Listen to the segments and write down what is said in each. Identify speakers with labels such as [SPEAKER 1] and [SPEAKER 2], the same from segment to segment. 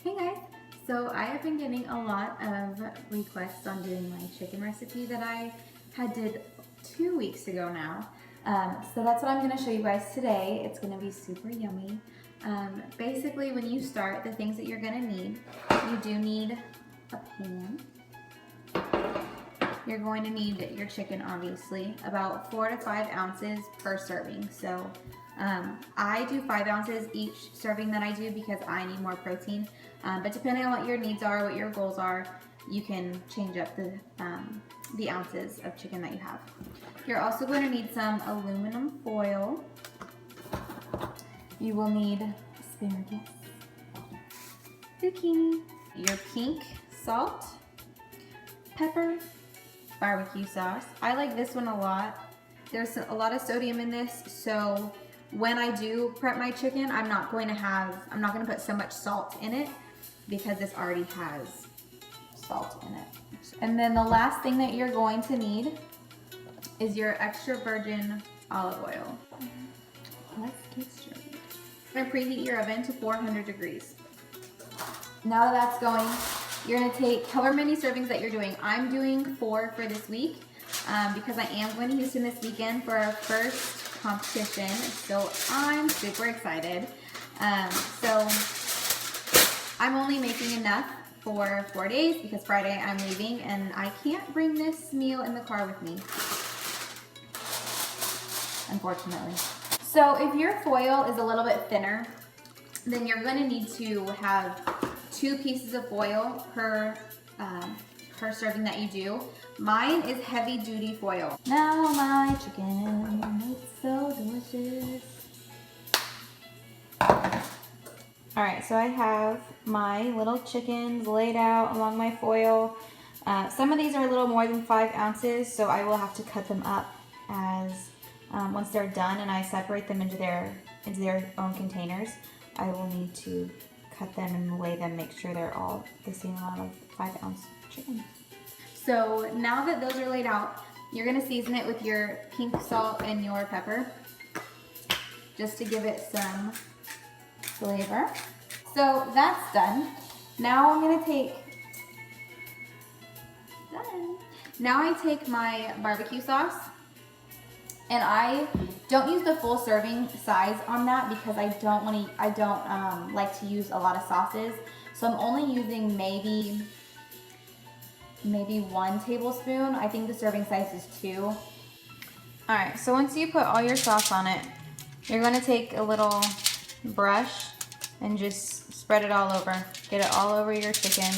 [SPEAKER 1] Hey guys! So I have been getting a lot of requests on doing my chicken recipe that I had did 2 weeks ago now. So that's what I'm going to show you guys today. It's going to be super yummy. Basically, when you start, the things that you're going to need, you do need a pan. You're going to need your chicken, obviously, about 4 to 5 ounces per serving. So I do 5 ounces each serving that I do because I need more protein. But depending on what your needs are, what your goals are, you can change up the ounces of chicken that you have. You're also going to need some aluminum foil. You will need asparagus, zucchini, your pink salt, pepper, barbecue sauce. I like this one a lot. There's a lot of sodium in this, so when I do prep my chicken, I'm not going to put so much salt in it because this already has salt in it. And then the last thing that you're going to need is your extra virgin olive oil. Let's get started. You're gonna preheat your oven to 400 degrees. Now that that's going, you're gonna take however many servings that you're doing. I'm doing 4 for this week because I am going to Houston this weekend for our first competition. So I'm super excited. So I'm only making enough for 4 days because Friday I'm leaving and I can't bring this meal in the car with me, unfortunately. So if your foil is a little bit thinner, then you're going to need to have 2 pieces of foil per serving that you do. Mine is heavy duty foil. Now my chicken, it's so delicious. All right, so I have my little chickens laid out along my foil. Some of these are a little more than 5 ounces, so I will have to cut them up as once they're done and I separate them into their own containers. I will need to cut them and weigh them, make sure they're all the same amount of 5-ounce chicken. So now that those are laid out, you're gonna season it with your pink salt and your pepper, just to give it some flavor. So that's done. Now I'm gonna take, Now I take my barbecue sauce, and I don't use the full serving size on that because I don't like to use a lot of sauces. So I'm only using maybe 1 tablespoon. I think the serving size is 2. All right, so once you put all your sauce on it, you're gonna take a little brush and just spread it all over. Get it all over your chicken,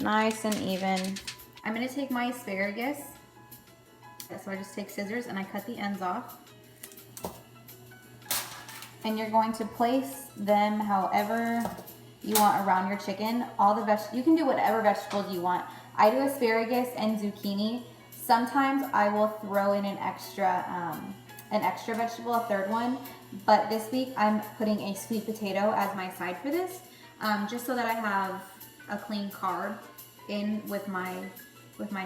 [SPEAKER 1] nice and even. I'm gonna take my asparagus. So I just take scissors and I cut the ends off. And you're going to place them however you want around your chicken. You can do whatever vegetables you want. I do asparagus and zucchini. Sometimes I will throw in an extra vegetable, a third one. But this week I'm putting a sweet potato as my side for this, just so that I have a clean carb in with my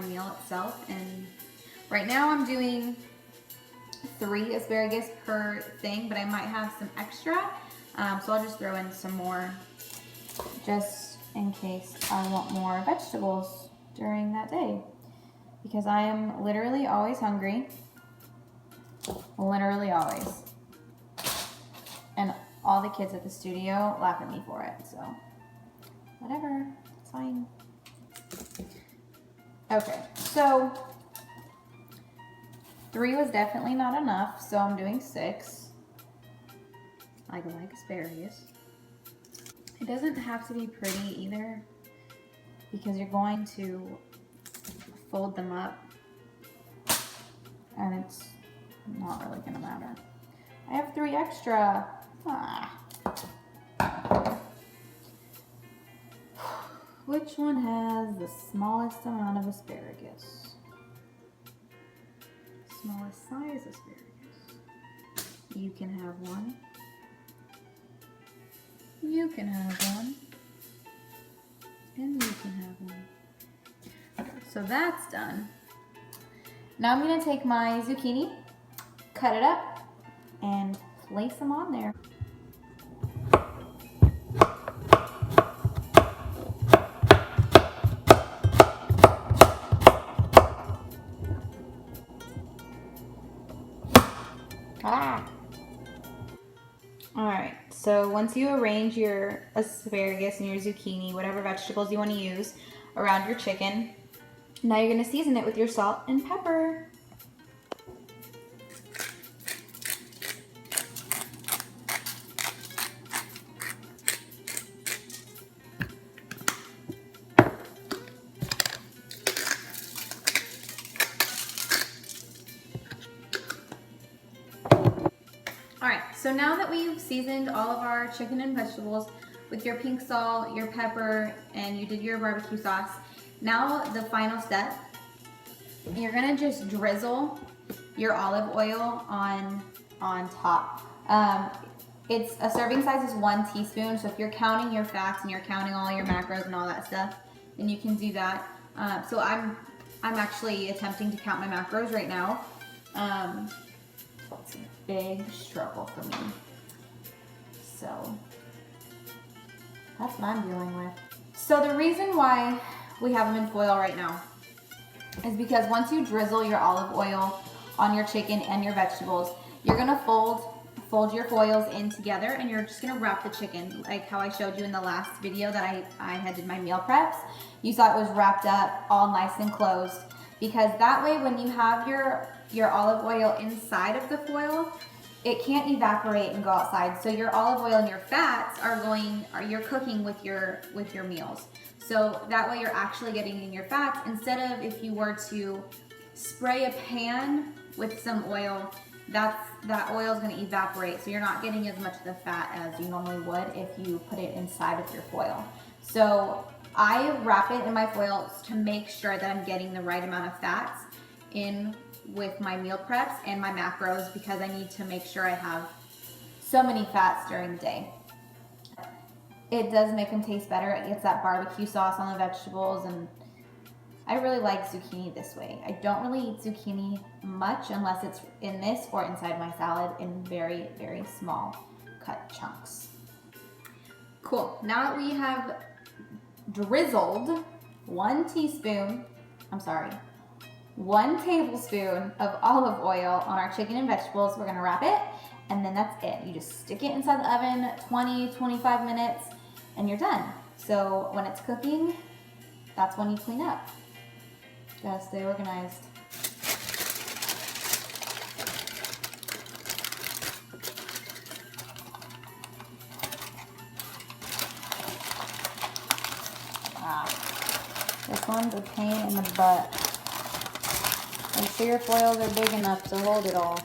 [SPEAKER 1] meal itself. And right now I'm doing 3 asparagus per thing, but I might have some extra. So I'll just throw in some more just in case I want more vegetables during that day. Because I am literally always hungry. Literally always. And all the kids at the studio laugh at me for it, so whatever, it's fine. Okay, so 3 was definitely not enough, so I'm doing 6. I like asparagus. It doesn't have to be pretty either, because you're going to fold them up, and it's not really gonna matter. I have 3 extra. Which one has the smallest amount of asparagus? Smallest size asparagus. You can have 1. You can have 1. And you can have 1. So that's done. Now I'm going to take my zucchini, cut it up, and place them on there. right, so once you arrange your asparagus and your zucchini, whatever vegetables you want to use around your chicken, now you're going to season it with your salt and pepper. Alright, so now that we've seasoned all of our chicken and vegetables with your pink salt, your pepper, and you did your barbecue sauce, now the final step, you're gonna just drizzle your olive oil on top. It's a serving size is 1 teaspoon, so if you're counting your fats and you're counting all your macros and all that stuff, then you can do that. So I'm actually attempting to count my macros right now. It's a big struggle for me. So that's what I'm dealing with. So the reason why we have them in foil right now is because once you drizzle your olive oil on your chicken and your vegetables, you're gonna fold your foils in together and you're just gonna wrap the chicken like how I showed you in the last video that I had did my meal preps. You saw it was wrapped up all nice and closed, because that way when you have your olive oil inside of the foil, it can't evaporate and go outside. So your olive oil and your fats you're cooking with your meals. So that way you're actually getting in your fats, instead of if you were to spray a pan with some oil, that oil is going to evaporate. So you're not getting as much of the fat as you normally would if you put it inside of your foil. So I wrap it in my foil to make sure that I'm getting the right amount of fats in with my meal preps and my macros, because I need to make sure I have so many fats during the day. It does make them taste better. It gets that barbecue sauce on the vegetables, and I really like zucchini this way. I don't really eat zucchini much unless it's in this or inside my salad in very, very small cut chunks. Cool. Now that we have drizzled 1 tablespoon of olive oil on our chicken and vegetables, we're gonna wrap it, and then that's it. You just stick it inside the oven 20-25 minutes and you're done. So when it's cooking, that's when you clean up. Gotta stay organized. This one's a pain in the butt. Make sure your foils are big enough to hold it all.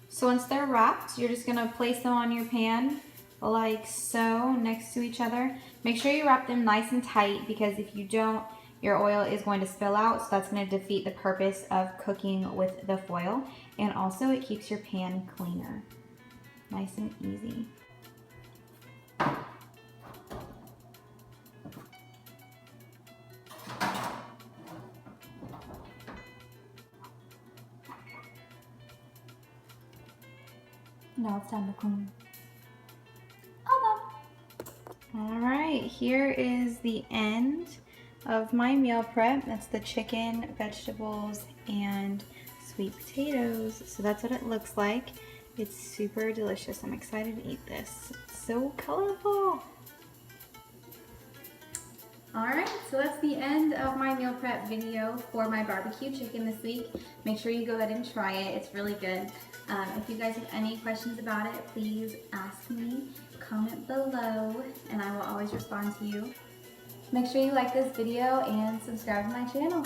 [SPEAKER 1] So once they're wrapped, you're just gonna place them on your pan like so, next to each other. Make sure you wrap them nice and tight, because if you don't, your oil is going to spill out, so that's going to defeat the purpose of cooking with the foil. And also it keeps your pan cleaner. Nice and easy. Now it's time to clean. All right, here is the end of my meal prep. That's the chicken, vegetables, and sweet potatoes. So that's what it looks like. It's super delicious. I'm excited to eat this. It's so colorful. All right, so that's the end of my meal prep video for my barbecue chicken this week. Make sure you go ahead and try it. It's really good. If you guys have any questions about it, please ask me. Comment below, and I will always respond to you. Make sure you like this video and subscribe to my channel.